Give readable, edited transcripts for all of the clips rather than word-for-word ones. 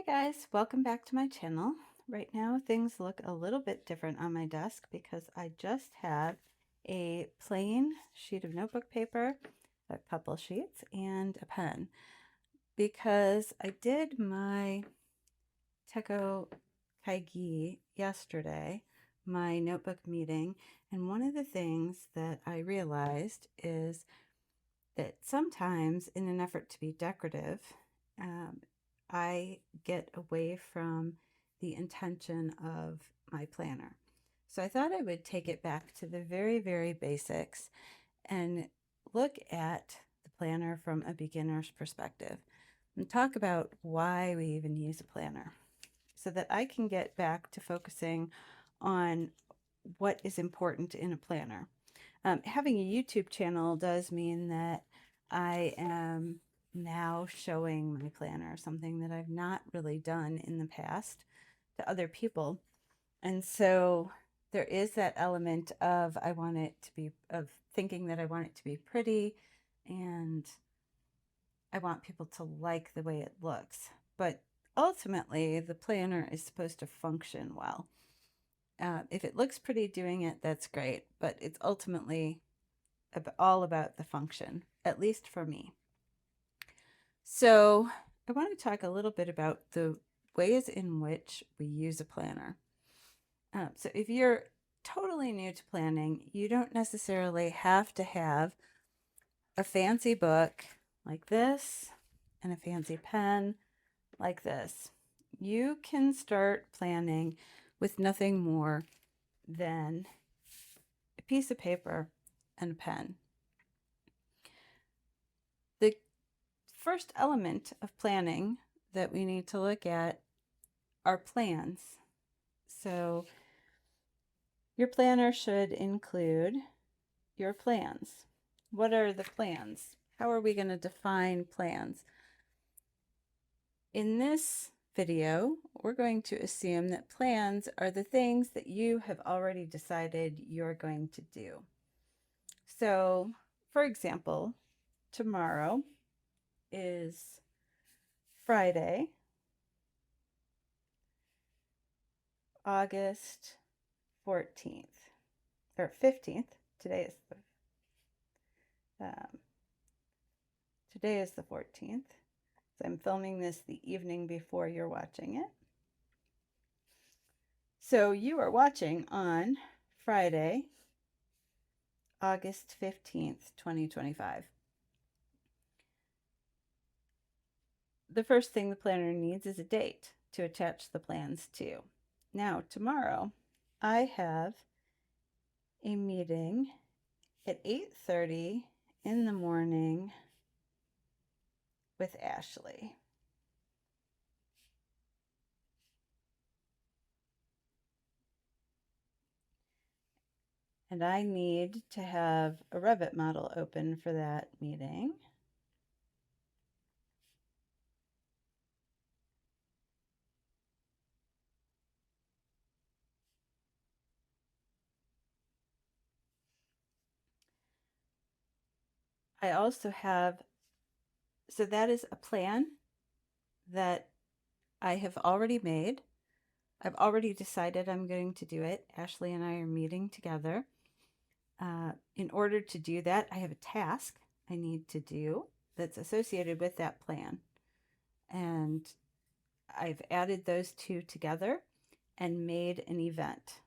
Guys, welcome back to my channel. Right now things look a little bit different on my desk because I just have a plain sheet of notebook paper, a couple sheets, and a pen because I did my Teko Kaigi yesterday, my notebook meeting, and one of the things that I realized is that sometimes in an effort to be decorative, um, I get away from the intention of my planner. So I thought I would take it back to the very, very basics and look at the planner from a beginner's perspective and talk about why we even use a planner so that I can get back to focusing on what is important in a planner. Having a YouTube channel does mean that I am now showing my planner, something that I've not really done in the past to other people. And so there is that element of I want it to be, of thinking that I want it to be pretty and I want people to like the way it looks. But ultimately, the planner is supposed to function well. If it looks pretty doing it, that's great, but it's ultimately all about the function, at least for me. So I want to talk a little bit about the ways in which we use a planner. So if you're totally new to planning, you don't necessarily have to have a fancy book like this and a fancy pen like this. You can start planning with nothing more than a piece of paper and a pen. The first element of planning that we need to look at are plans. So your planner should include your plans. What are the plans? How are we going to define plans? In this video, we're going to assume that plans are the things that you have already decided you're going to do. So, for example, tomorrow is Friday, August 14th or 15th. Um, today is the 14th. So I'm filming this the evening before you're watching it. So you are watching on Friday, August 15th, 2025. The first thing the planner needs is a date to attach the plans to. Now, tomorrow, I have a meeting at 8:30 in the morning with Ashley. And I need to have a Revit model open for that meeting. I also have, so that is a plan that I have already made. I've already decided I'm going to do it. Ashley and I are meeting together. In order to do that, I have a task I need to do that's associated with that plan. And I've added those two together and made an event.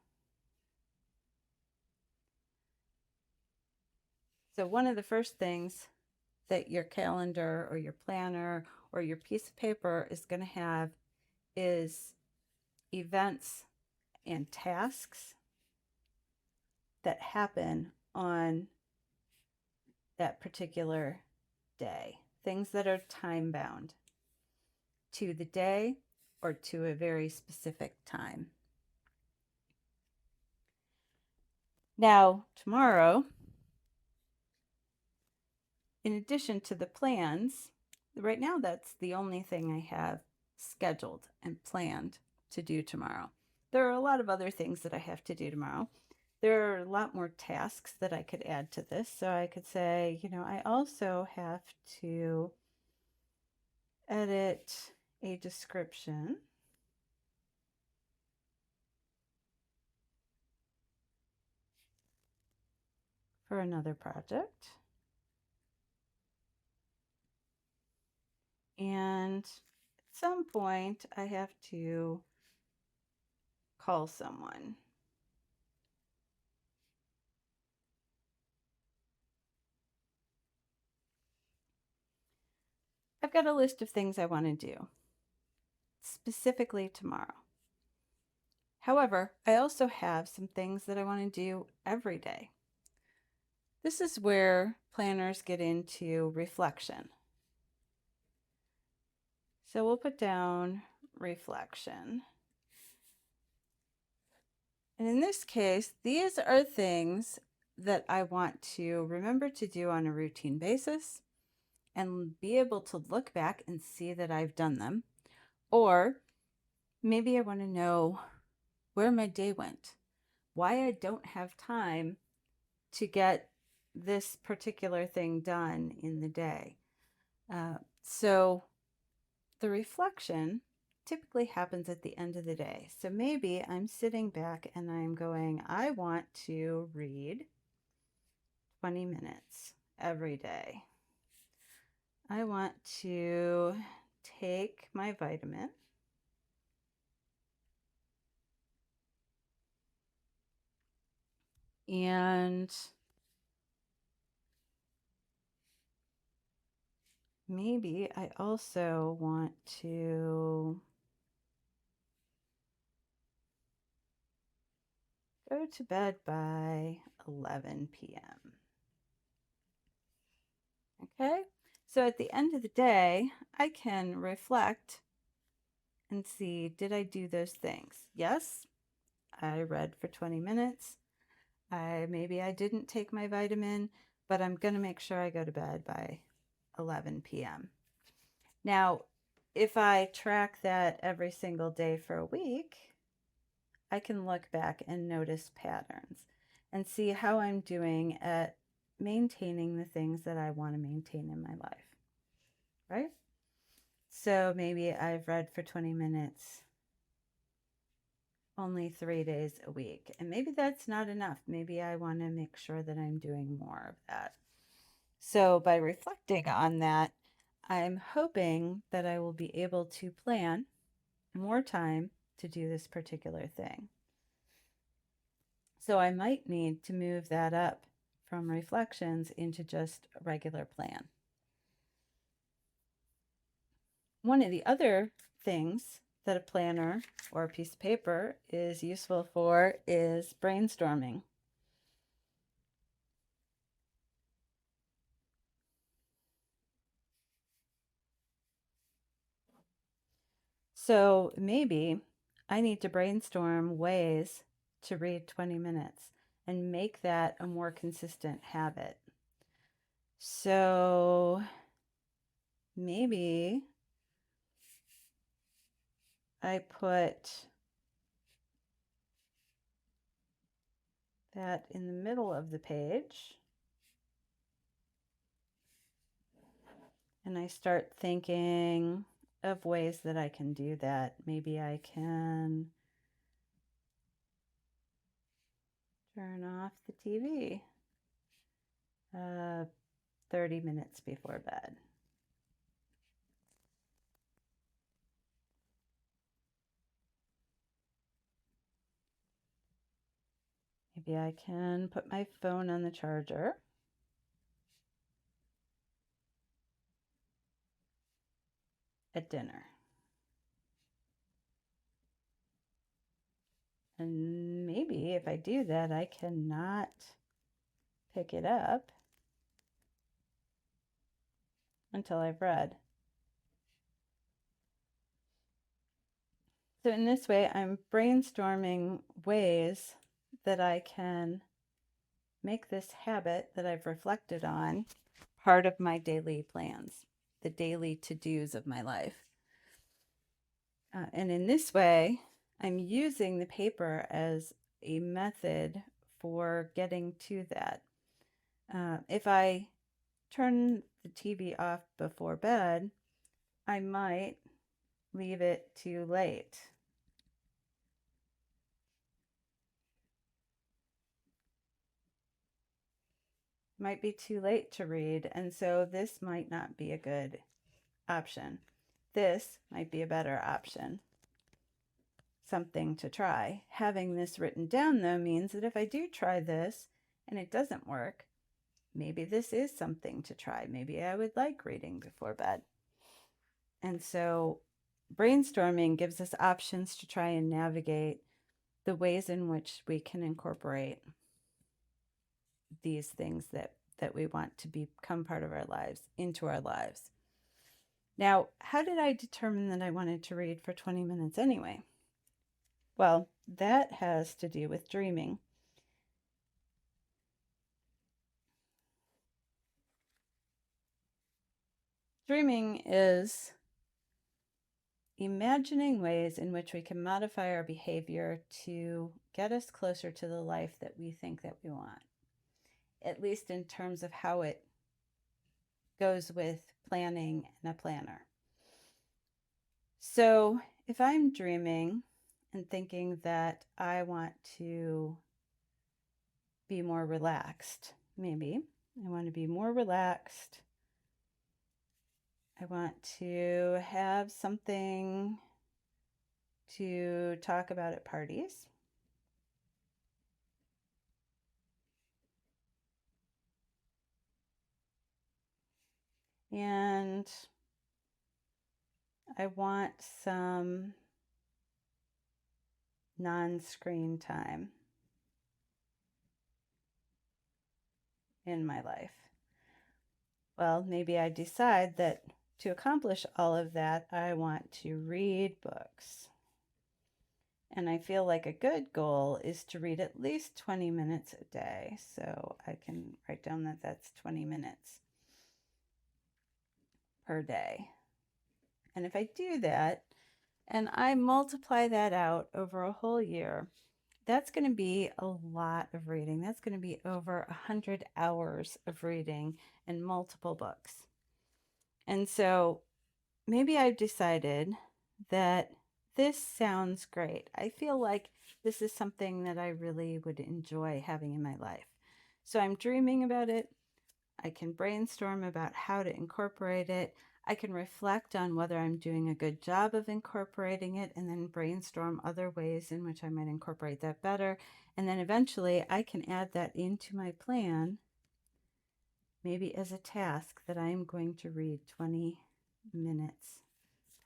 So one of the first things that your calendar or your planner or your piece of paper is going to have is events and tasks that happen on that particular day, things that are time bound to the day or to a very specific time. Now, tomorrow, in addition to the plans, right now that's the only thing I have scheduled and planned to do tomorrow. There are a lot of other things that I have to do tomorrow. There are a lot more tasks that I could add to this. So I could say, I also have to edit a description for another project. And at some point, I have to call someone. I've got a list of things I want to do, specifically tomorrow. However, I also have some things that I want to do every day. This is where planners get into reflection. So we'll put down reflection. And in this case, these are things that I want to remember to do on a routine basis and be able to look back and see that I've done them. Or maybe I want to know where my day went, why I don't have time to get this particular thing done in the day. So the reflection typically happens at the end of the day. So maybe I'm sitting back and I'm going, I want to read 20 minutes every day. I want to take my vitamin. And maybe I also want to go to bed by 11 p.m. Okay, so at the end of the day, I can reflect and see, did I do those things? Yes, I read for 20 minutes. Maybe I didn't take my vitamin, but I'm going to make sure I go to bed by 11 p.m. Now, if I track that every single day for a week, I can look back and notice patterns and see how I'm doing at maintaining the things that I want to maintain in my life, right? So maybe I've read for 20 minutes only 3 days a week, and maybe that's not enough. Maybe I want to make sure that I'm doing more of that. So by reflecting on that, I'm hoping that I will be able to plan more time to do this particular thing. So I might need to move that up from reflections into just a regular plan. One of the other things that a planner or a piece of paper is useful for is brainstorming. So maybe I need to brainstorm ways to read 20 minutes and make that a more consistent habit. So maybe I put that in the middle of the page and I start thinking of ways that I can do that. Maybe I can turn off the TV 30 minutes before bed. Maybe I can put my phone on the charger at dinner. And maybe if I do that, I cannot pick it up until I've read. So in this way, I'm brainstorming ways that I can make this habit that I've reflected on part of my daily plans, the daily to-dos of my life. And in this way, I'm using the paper as a method for getting to that. If I turn the TV off before bed, I might leave it too late. Might be too late to read, and so this might not be a good option. This might be a better option, something to try. Having this written down, though, means that if I do try this and it doesn't work, maybe this is something to try. Maybe I would like reading before bed. And so brainstorming gives us options to try and navigate the ways in which we can incorporate these things that we want to become part of our lives into our lives. Now, how did I determine that I wanted to read for 20 minutes anyway? Well, that has to do with dreaming. Dreaming is imagining ways in which we can modify our behavior to get us closer to the life that we think that we want, at least in terms of how it goes with planning and a planner. So if I'm dreaming and thinking that I want to be more relaxed, maybe I want to be more relaxed. I want to have something to talk about at parties. And I want some non-screen time in my life. Well, maybe I decide that to accomplish all of that, I want to read books. And I feel like a good goal is to read at least 20 minutes a day. So I can write down that that's 20 minutes per day. And if I do that and I multiply that out over a whole year, that's going to be a lot of reading. That's going to be over 100 hours of reading and multiple books. And so maybe I've decided that this sounds great. I feel like this is something that I really would enjoy having in my life. So I'm dreaming about it. I can brainstorm about how to incorporate it. I can reflect on whether I'm doing a good job of incorporating it and then brainstorm other ways in which I might incorporate that better. And then eventually I can add that into my plan, maybe as a task that I'm going to read 20 minutes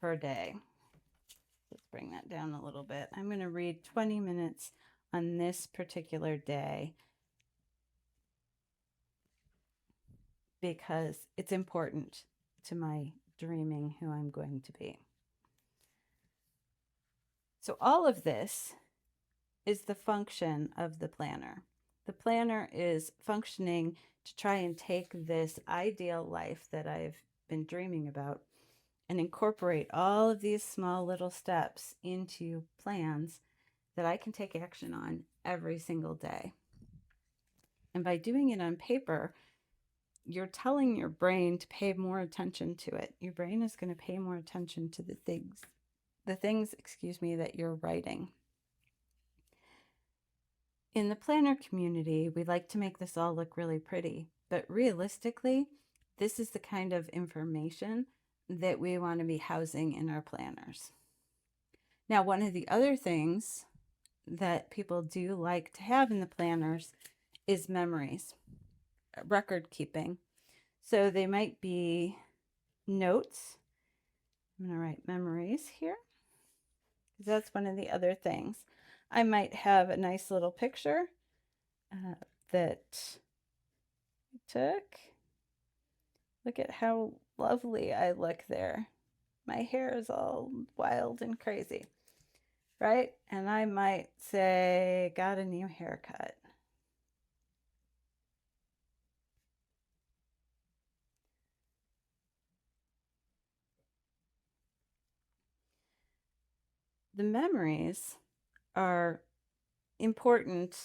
per day. Let's bring that down a little bit. I'm going to read 20 minutes on this particular day because it's important to my dreaming who I'm going to be. So all of this is the function of the planner. The planner is functioning to try and take this ideal life that I've been dreaming about and incorporate all of these small little steps into plans that I can take action on every single day. And by doing it on paper, you're telling your brain to pay more attention to it. Your brain is going to pay more attention to the things, that you're writing. In the planner community, we like to make this all look really pretty, but realistically, this is the kind of information that we want to be housing in our planners. Now, one of the other things that people do like to have in the planners is memories, record keeping. So they might be notes. I'm going to write memories here because that's one of the other things. I might have a nice little picture that I took. Look at how lovely I look there. My hair is all wild and crazy, right? And I might say, got a new haircut. The memories are important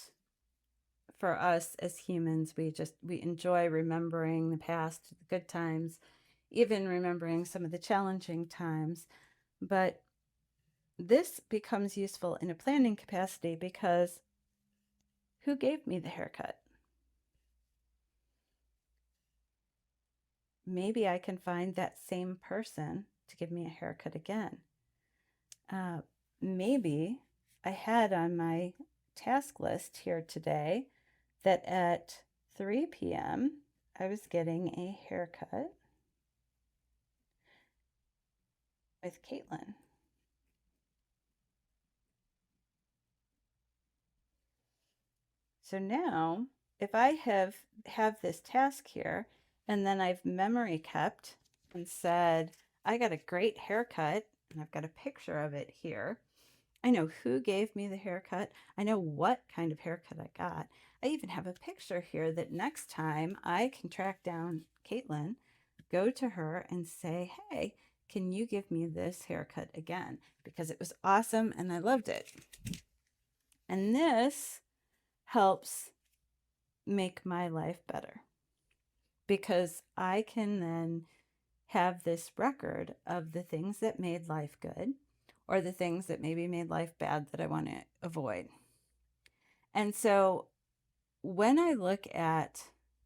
for us as humans. We enjoy remembering the past, the good times, even remembering some of the challenging times. But this becomes useful in a planning capacity because who gave me the haircut? Maybe I can find that same person to give me a haircut again. Uh, Maybe I had on my task list here today that at 3 p.m. I was getting a haircut with Caitlin. So now, if I have this task here, and then I've memory kept and said, I got a great haircut, and I've got a picture of it here. I know who gave me the haircut. I know what kind of haircut I got. I even have a picture here that next time I can track down Caitlin, go to her and say, hey, can you give me this haircut again? Because it was awesome and I loved it. And this helps make my life better because I can then have this record of the things that made life good or the things that maybe made life bad that I want to avoid. And so when I look at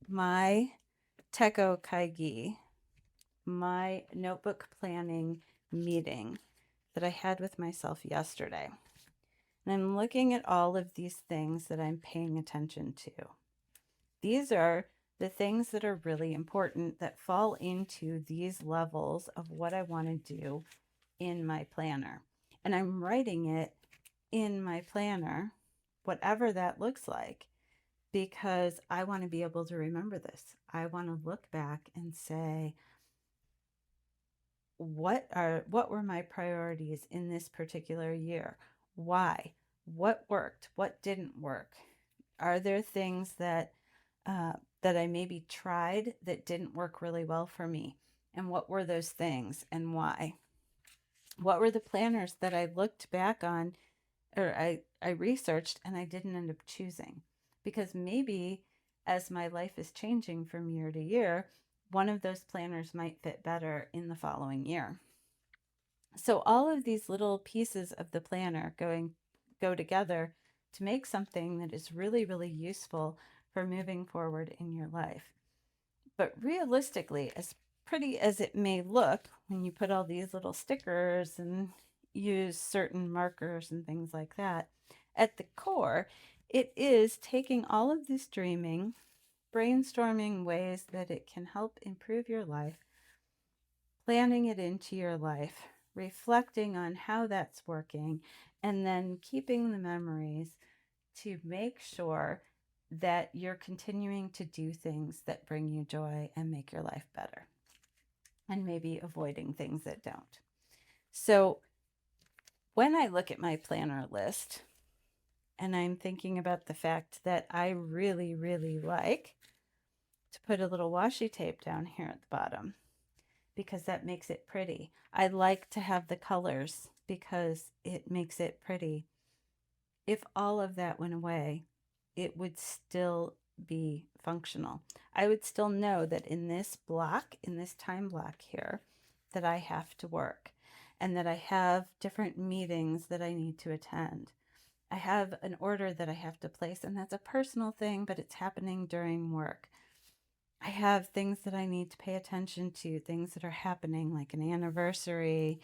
my Teko Kaigi, my notebook planning meeting that I had with myself yesterday, and I'm looking at all of these things that I'm paying attention to. These are the things that are really important that fall into these levels of what I want to do in my planner. And I'm writing it in my planner, whatever that looks like, because I want to be able to remember this. I want to look back and say, what were my priorities in this particular year? Why? What worked? What didn't work? Are there things that that I maybe tried that didn't work really well for me? And what were those things and why? What were the planners that I looked back on or I researched and I didn't end up choosing? Because maybe as my life is changing from year to year, one of those planners might fit better in the following year. So all of these little pieces of the planner go together to make something that is really, really useful for moving forward in your life. But realistically, as pretty as it may look when you put all these little stickers and use certain markers and things like that, at the core, it is taking all of this dreaming, brainstorming ways that it can help improve your life, planning it into your life, reflecting on how that's working, and then keeping the memories to make sure that you're continuing to do things that bring you joy and make your life better, and maybe avoiding things that don't. So when I look at my planner list and I'm thinking about the fact that I really, really like to put a little washi tape down here at the bottom because that makes it pretty. I like to have the colors because it makes it pretty. If all of that went away, it would still be functional. I would still know that in this block, in this time block here, that I have to work and that I have different meetings that I need to attend. I have an order that I have to place, and that's a personal thing, but it's happening during work. I have things that I need to pay attention to, things that are happening, like an anniversary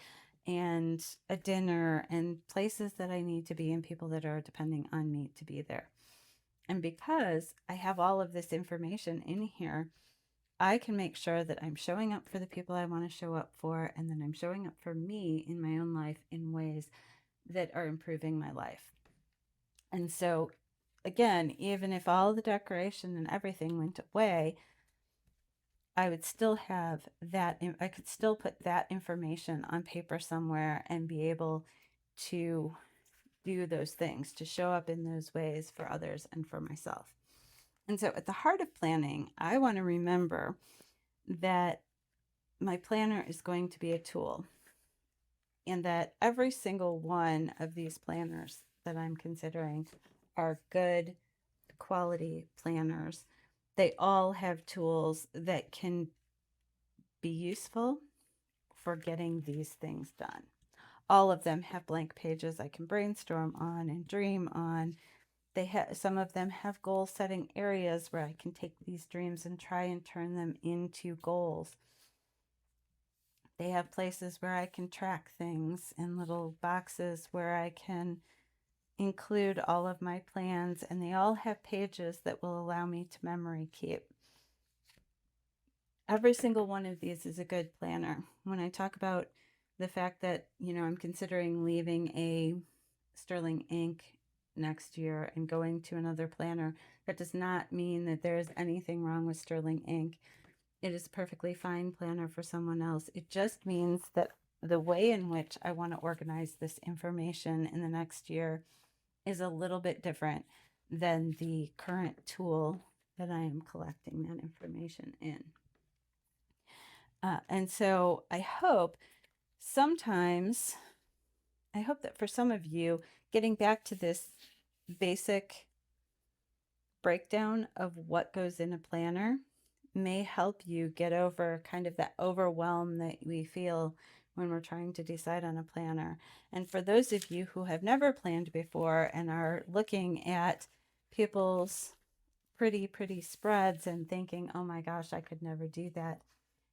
and a dinner, and places that I need to be, and people that are depending on me to be there. And because I have all of this information in here, I can make sure that I'm showing up for the people I want to show up for, and then I'm showing up for me in my own life in ways that are improving my life. And so, again, even if all the decoration and everything went away, I would still have that. I could still put that information on paper somewhere and be able to do those things, to show up in those ways for others and for myself. And so at the heart of planning, I want to remember that my planner is going to be a tool and that every single one of these planners that I'm considering are good quality planners. They all have tools that can be useful for getting these things done. all of them have blank pages I can brainstorm on and dream on. Some of them have goal setting areas where I can take these dreams and try and turn them into goals. They have places where I can track things in little boxes where I can include all of my plans, and they all have pages that will allow me to memory keep. Every single one of these is a good planner. When I talk about the fact that, I'm considering leaving a Sterling ink next year and going to another planner, that does not mean that there's anything wrong with Sterling ink. It is a perfectly fine planner for someone else. It just means that the way in which I want to organize this information in the next year is a little bit different than the current tool that I am collecting that information in. And so I hope that for some of you, getting back to this basic breakdown of what goes in a planner may help you get over kind of that overwhelm that we feel when we're trying to decide on a planner. And for those of you who have never planned before and are looking at people's pretty spreads and thinking, oh my gosh, I could never do that.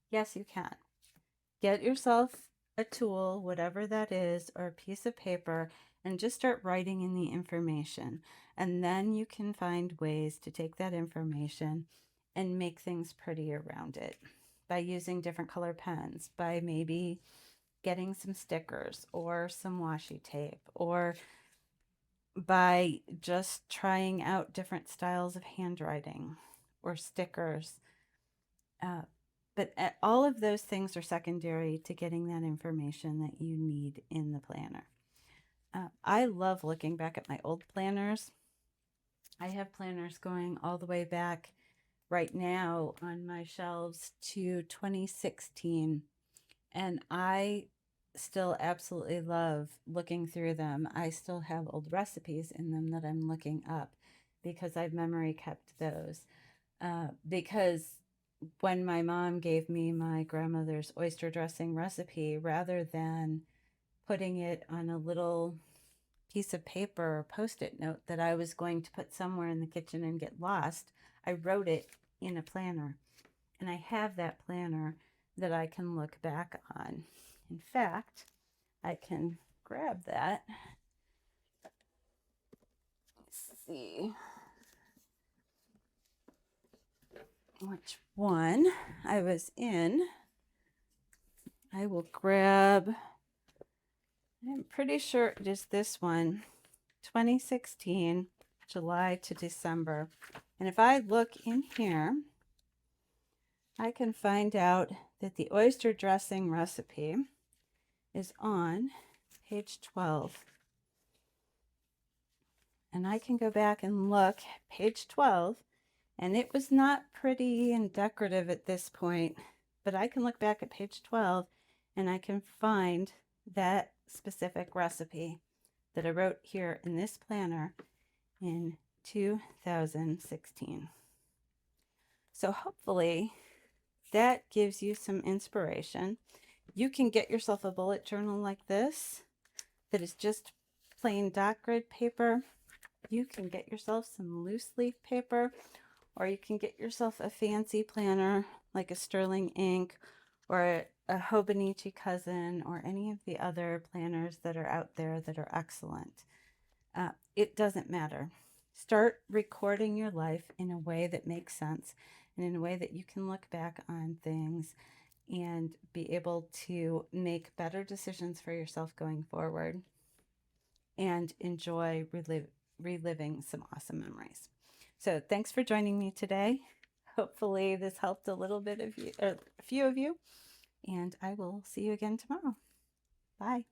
Yes, you can. Get yourself a tool, whatever that is, or a piece of paper, and just start writing in the information. And then you can find ways to take that information and make things pretty around it by using different color pens, by maybe getting some stickers or some washi tape, or by just trying out different styles of handwriting or stickers. But all of those things are secondary to getting that information that you need in the planner. I love looking back at my old planners. I have planners going all the way back right now on my shelves to 2016. And I still absolutely love looking through them. I still have old recipes in them that I'm looking up because I've memory kept those. Because when my mom gave me my grandmother's oyster dressing recipe, rather than putting it on a little piece of paper or post-it note that I was going to put somewhere in the kitchen and get lost, I wrote it in a planner. And I have that planner that I can look back on. In fact, I can grab that. Let's see which one I was in. I will grab, I'm pretty sure it is this one, 2016, July to December. And if I look in here, I can find out that the oyster dressing recipe is on page 12. And I can go back and look page 12, and it was not pretty and decorative at this point, but I can look back at page 12 and I can find that specific recipe that I wrote here in this planner in 2016. So hopefully that gives you some inspiration. You can get yourself a bullet journal like this that is just plain dot grid paper. You can get yourself some loose leaf paper, or you can get yourself a fancy planner like a Sterling ink or a Hobonichi Cousin or any of the other planners that are out there that are excellent. It doesn't matter. Start recording your life in a way that makes sense and in a way that you can look back on things and be able to make better decisions for yourself going forward and enjoy reliving some awesome memories. So thanks for joining me today. Hopefully this helped a little bit of you, or a few of you, and I will see you again tomorrow. Bye.